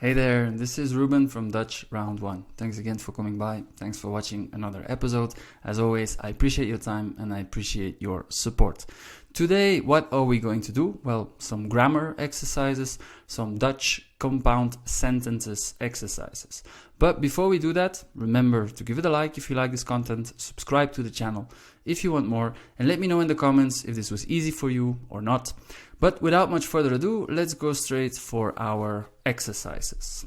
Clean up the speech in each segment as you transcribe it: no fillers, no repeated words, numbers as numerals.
Hey there, this is Ruben from Dutch Round 1. Thanks again for coming by. Thanks for watching another episode. As always, I appreciate your time and I appreciate your support. Today, what are we going to do? Well, some grammar exercises, some Dutch compound sentences exercises. But before we do that, remember to give it a like if you like this content, subscribe to the channel if you want more, and let me know in the comments if this was easy for you or not. But without much further ado, let's go straight for our exercises.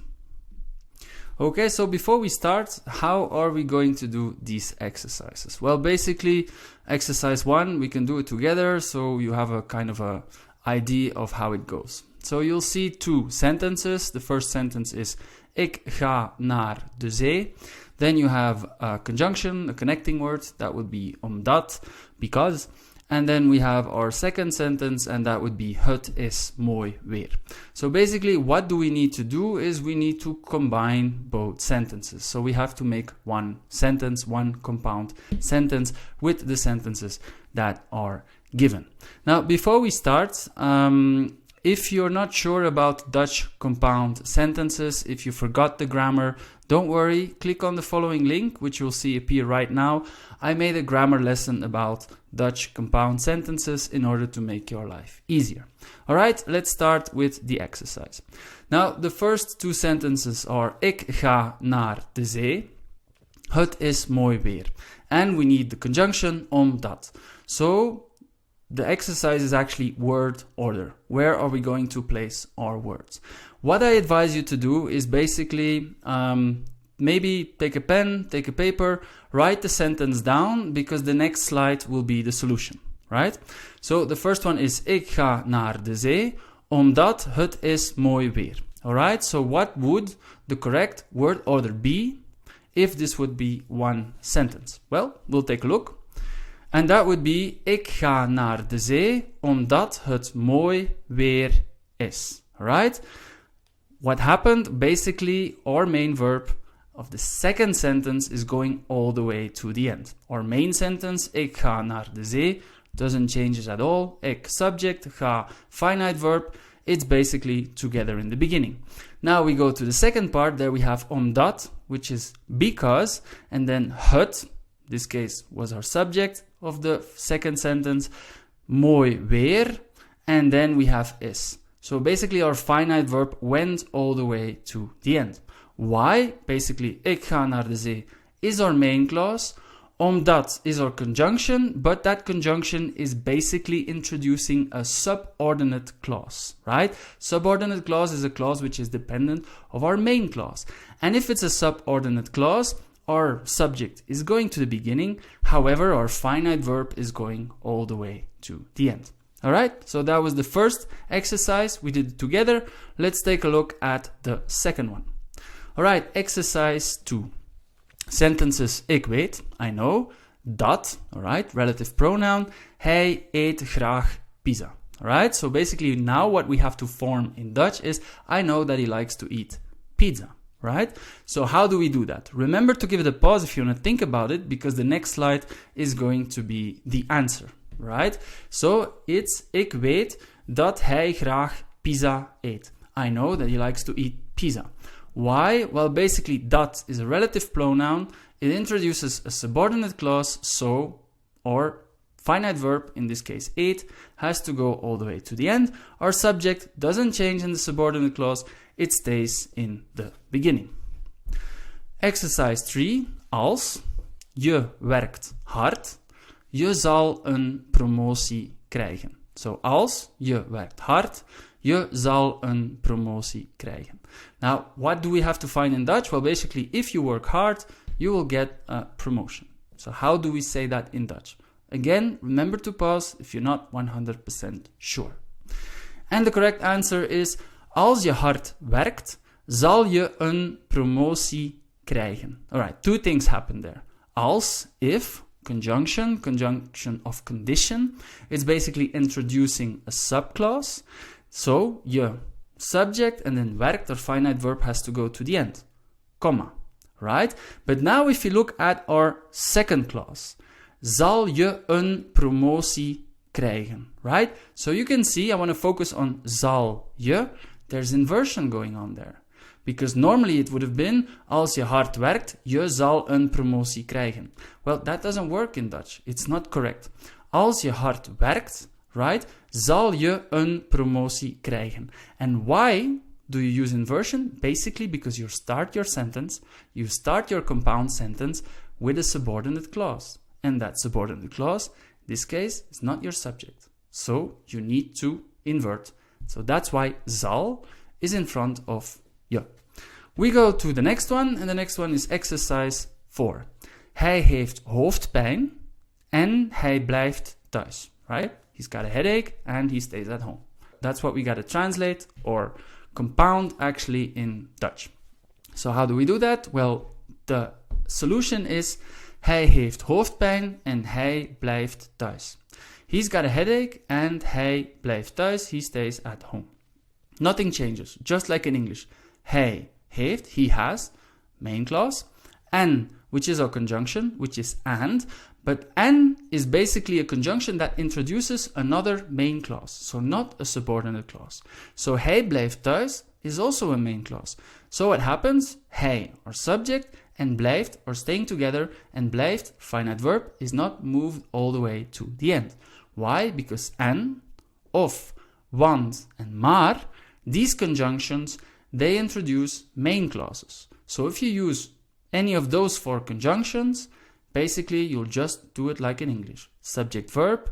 Okay, so before we start, how are we going to do these exercises? Well, basically, exercise 1, we can do it together, so you have a kind of a idea of how it goes. So you'll see two sentences. The first sentence is Ik ga naar de zee. Then you have a conjunction, a connecting word, that would be omdat, because. And then we have our second sentence, and that would be het is mooi weer. So basically what do we need to do is we need to combine both sentences. So we have to make one sentence, one compound sentence with the sentences that are given. Now before we start, if you're not sure about Dutch compound sentences, if you forgot the grammar, don't worry, click on the following link, which you'll see appear right now. I made a grammar lesson about Dutch compound sentences in order to make your life easier. Alright, let's start with the exercise. Now, the first two sentences are Ik ga naar de zee. Het is mooi weer. And we need the conjunction omdat. So, the exercise is actually word order. Where are we going to place our words? What I advise you to do is basically maybe take a pen, take a paper, write the sentence down, because the next slide will be the solution, right? So the first one is Ik ga naar de zee, omdat het is mooi weer. Alright, so what would the correct word order be if this would be one sentence? Well, we'll take a look. And that would be, ik ga naar de zee, omdat het mooi weer is. Alright? What happened? Basically, our main verb of the second sentence is going all the way to the end. Our main sentence, ik ga naar de zee, doesn't change it at all. Ik subject, ga finite verb, it's basically together in the beginning. Now we go to the second part, there we have omdat, which is because, and then het, this case was our subject of the second sentence, mooi weer, and then we have is. So basically our finite verb went all the way to the end. Why? Basically, ik ga naar de zee is our main clause, omdat is our conjunction, but that conjunction is basically introducing a subordinate clause, right? Subordinate clause is a clause which is dependent of our main clause. And if it's a subordinate clause, our subject is going to the beginning, however, our finite verb is going all the way to the end. Alright, so that was the first exercise, we did it together. Let's take a look at the second one. Alright, exercise 2. Sentences ik weet, I know, dat, alright, relative pronoun, hij eet graag pizza. Alright, so basically now what we have to form in Dutch is, I know that he likes to eat pizza. Right? So how do we do that? Remember to give it a pause if you want to think about it, because the next slide is going to be the answer, right? So it's ik weet dat hij graag pizza eet. I know that he likes to eat pizza. Why? Well, basically dat is a relative pronoun. It introduces a subordinate clause, so our finite verb, in this case eat, has to go all the way to the end. Our subject doesn't change in the subordinate clause, it stays in the beginning. Exercise 3. Als je werkt hard, je zal een promotie krijgen. So, als je werkt hard, je zal een promotie krijgen. Now, what do we have to find in Dutch? Well, basically, if you work hard, you will get a promotion. So, how do we say that in Dutch? Again, remember to pause if you're not 100% sure. And the correct answer is, als je hard werkt, zal je een promotie krijgen. Alright, two things happen there. Als, if, conjunction of condition. It's basically introducing a subclause. So, je subject and then werkt, or finite verb, has to go to the end. Comma. Right? But now if you look at our second clause, zal je een promotie krijgen. Right? So you can see, I want to focus on zal je. There's inversion going on there. Because normally it would have been, als je hard werkt, je zal een promotie krijgen. Well, that doesn't work in Dutch. It's not correct. Als je hard werkt, right, zal je een promotie krijgen. And why do you use inversion? Basically because you start your compound sentence with a subordinate clause. And that subordinate clause, in this case, is not your subject. So you need to invert. So that's why zal is in front of je. We go to the next one, and the next one is exercise 4. Hij heeft hoofdpijn en hij blijft thuis, right? He's got a headache and he stays at home. That's what we got to translate or compound actually in Dutch. So how do we do that? Well, the solution is hij heeft hoofdpijn en hij blijft thuis. He's got a headache and hij blijft thuis. He stays at home. Nothing changes, just like in English. Hij heeft, he has, main clause. En, which is our conjunction, which is and. But and is basically a conjunction that introduces another main clause. So not a subordinate clause. So hij blijft thuis is also a main clause. So what happens? Hij, or subject, and blijft, or staying together, and blijft, finite verb, is not moved all the way to the end. Why? Because en, of, want, and maar, these conjunctions, they introduce main clauses. So if you use any of those 4 conjunctions, basically you'll just do it like in English. Subject verb,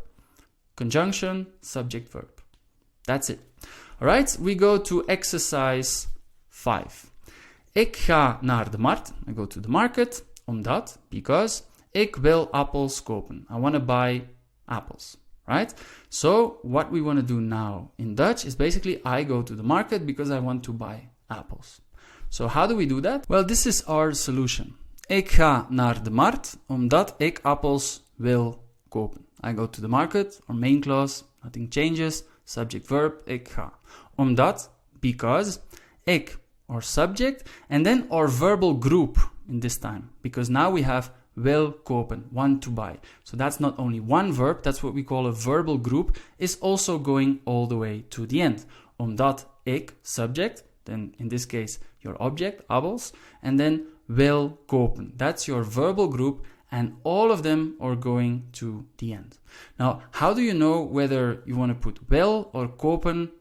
conjunction, subject verb. That's it. Alright, we go to exercise 5. Ik ga naar de markt. I go to the market. Omdat, because, ik wil appels kopen. I want to buy apples. Right? So what we want to do now in Dutch is basically I go to the market because I want to buy apples. So how do we do that? Well, this is our solution. Ik ga naar de markt omdat ik appels wil kopen. I go to the market, or main clause, nothing changes, subject verb, ik ga. Omdat, because, ik, or subject, and then our verbal group in this time. Because now we have wil kopen, want to buy. So that's not only one verb, that's what we call a verbal group, is also going all the way to the end. Omdat ik, subject, then in this case your object, appels, and then wil kopen. That's your verbal group, and all of them are going to the end. Now, how do you know whether you want to put wil or kopen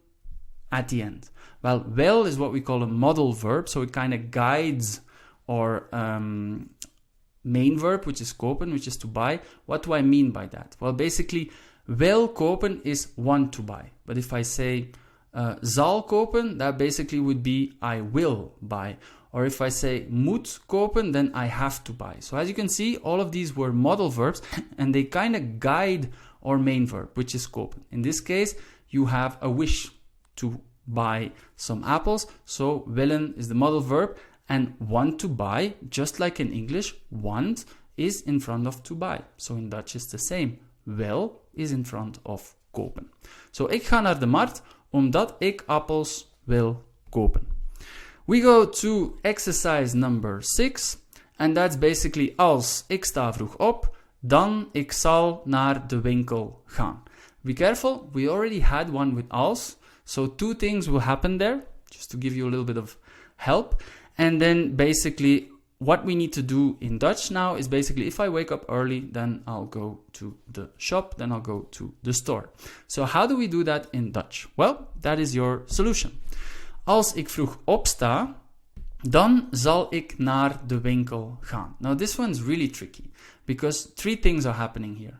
at the end? Well, wil is what we call a modal verb, so it kind of guides our main verb, which is kopen, which is to buy. What do I mean by that? Well, basically, wil kopen is want to buy. But if I say zal kopen, that basically would be I will buy. Or if I say moet kopen, then I have to buy. So as you can see, all of these were modal verbs, and they kind of guide our main verb, which is kopen. In this case, you have a wish to buy some apples. So willen is the modal verb, and want to buy, just like in English, want is in front of to buy. So in Dutch it's the same. Wil is in front of kopen. So ik ga naar de markt omdat ik appels wil kopen. We go to exercise number 6, and that's basically als ik sta vroeg op, dan ik zal naar de winkel gaan. Be careful, we already had one with als, so 2 things will happen there, just to give you a little bit of help. And then basically what we need to do in Dutch now is basically if I wake up early, then I'll go to the shop, then I'll go to the store. So how do we do that in Dutch? Well, that is your solution. Als ik vroeg opsta, dan zal ik naar de winkel gaan. Now this one's really tricky because 3 things are happening here.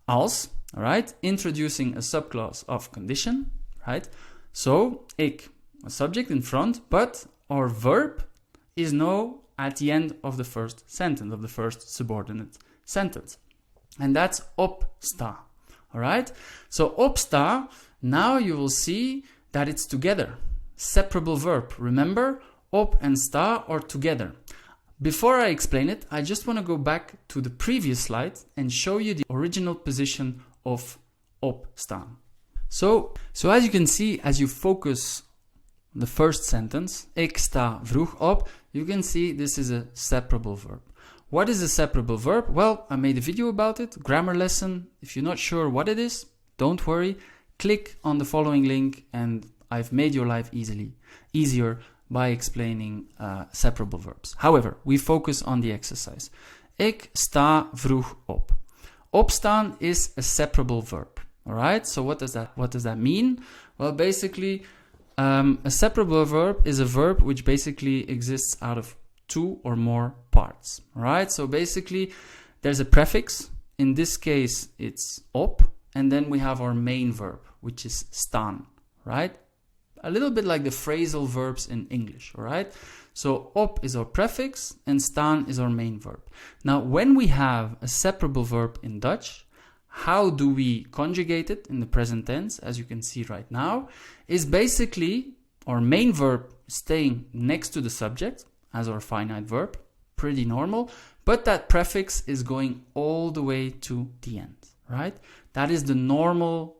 Als, alright, introducing a subclass of condition, right? So, ik, a subject in front, but our verb is now at the end of the first sentence, of the first subordinate sentence. And that's opsta, alright? So opsta, now you will see that it's together. Separable verb. Remember, op and sta are together. Before I explain it, I just want to go back to the previous slide and show you the original position of opstaan. So as you can see, as you focus on the first sentence, ik sta vroeg op, you can see this is a separable verb. What is a separable verb? Well, I made a video about it, grammar lesson. If you're not sure what it is, don't worry. Click on the following link and I've made your life easier by explaining separable verbs. However, we focus on the exercise. Ik sta vroeg op. Opstaan is a separable verb. All right. So what does that mean? Well, basically, a separable verb is a verb which basically exists out of two or more parts. All right. So basically, there's a prefix. In this case, it's op, and then we have our main verb, which is staan. Right. A little bit like the phrasal verbs in English. All right. So op is our prefix and staan is our main verb. Now, when we have a separable verb in Dutch, how do we conjugate it in the present tense, as you can see right now, is basically our main verb staying next to the subject as our finite verb, pretty normal, but that prefix is going all the way to the end, right? That is the normal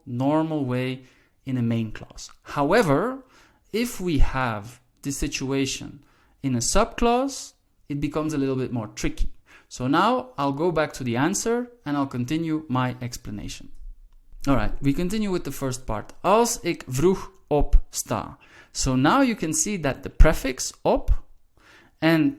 way in a main clause. However, if we have this situation in a subclass, it becomes a little bit more tricky. So now I'll go back to the answer and I'll continue my explanation. Alright, we continue with the first part. Als ik vroeg opsta. So now you can see that the prefix op and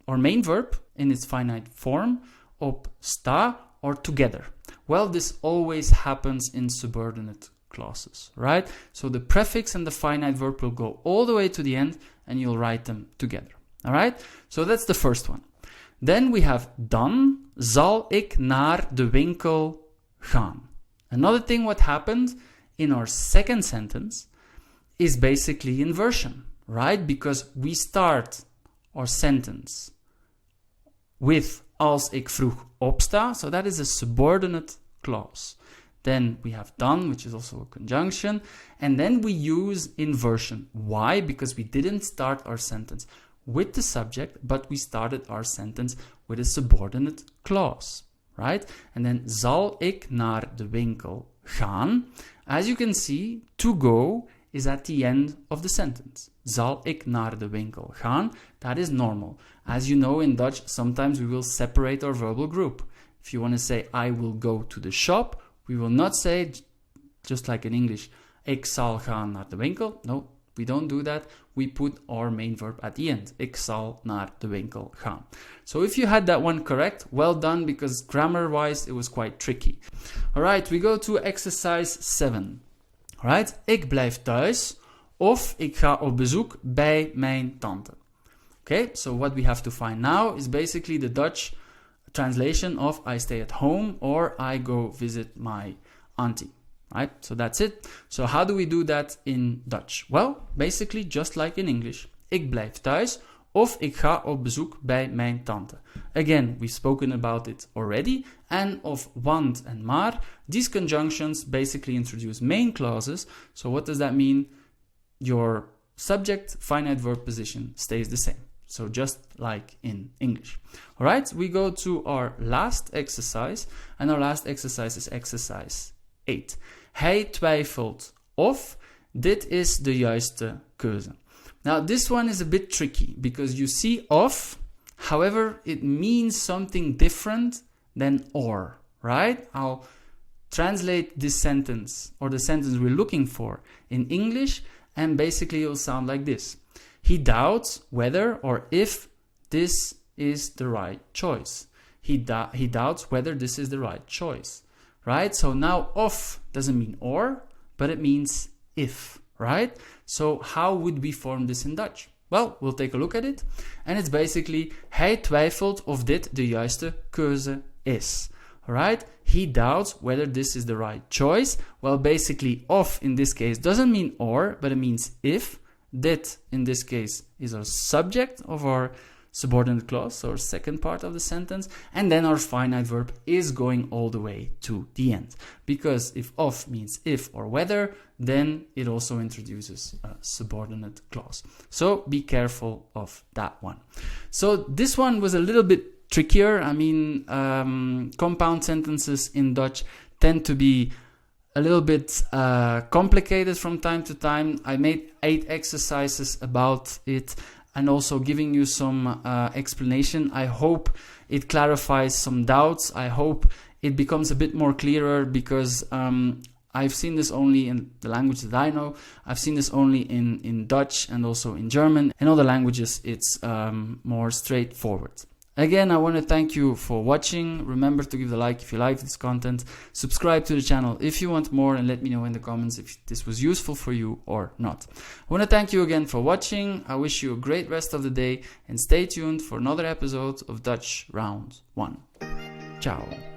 our main verb in its finite form, opsta, are together. Well, this always happens in subordinate clauses, right? So the prefix and the finite verb will go all the way to the end and you'll write them together. All right? So that's the first one. Then we have dan zal ik naar de winkel gaan. Another thing what happened in our second sentence is basically inversion, right? Because we start our sentence with als ik vroeg opsta, so that is a subordinate clause. Then we have dan, which is also a conjunction, and then we use inversion. Why? Because we didn't start our sentence with the subject, but we started our sentence with a subordinate clause, right? And then zal ik naar de winkel gaan. As you can see, to go is at the end of the sentence. Zal ik naar de winkel gaan. That is normal. As you know, in Dutch, sometimes we will separate our verbal group. If you want to say, I will go to the shop, we will not say, just like in English, ik zal gaan naar de winkel. No, we don't do that. We put our main verb at the end. Ik zal naar de winkel gaan. So if you had that one correct, well done, because grammar-wise, it was quite tricky. All right, we go to exercise 7. All right, ik blijf thuis of ik ga op bezoek bij mijn tante. Okay, so what we have to find now is basically the Dutch translation of I stay at home or I go visit my auntie. Right? So that's it. So how do we do that in Dutch? Well, basically just like in English. Ik blijf thuis of ik ga op bezoek bij mijn tante. Again, we've spoken about it already. And of want and maar, these conjunctions basically introduce main clauses. So what does that mean? Your subject, finite verb position stays the same. So just like in English. All right, we go to our last exercise. And our last exercise is exercise 8. Hij twijfelt of dit is de juiste keuze. Now this one is a bit tricky because you see of, however, it means something different than or, right? I'll translate this sentence or the sentence we're looking for in English and basically it will sound like this. He doubts whether or if this is the right choice. He doubts whether this is the right choice. Right? So now of doesn't mean or, but it means if, right? So how would we form this in Dutch? Well, we'll take a look at it. And it's basically, hij twijfelt of dit de juiste keuze is. Right? He doubts whether this is the right choice. Well, basically, of in this case doesn't mean or, but it means if. Dit in this case is our subject of our subordinate clause, so our second part of the sentence, and then our finite verb is going all the way to the end. Because if of means if or whether, then it also introduces a subordinate clause. So be careful of that one. So this one was a little bit trickier. I mean, compound sentences in Dutch tend to be a little bit complicated from time to time. I made 8 exercises about it and also giving you some explanation. I hope it clarifies some doubts. I hope it becomes a bit more clearer because I've seen this only in the language that I know. I've seen this only in Dutch and also in German. In other languages, it's more straightforward. Again, I want to thank you for watching. Remember to give the like if you like this content. Subscribe to the channel if you want more, and let me know in the comments if this was useful for you or not. I want to thank you again for watching. I wish you a great rest of the day, and stay tuned for another episode of Dutch Round 1. Ciao.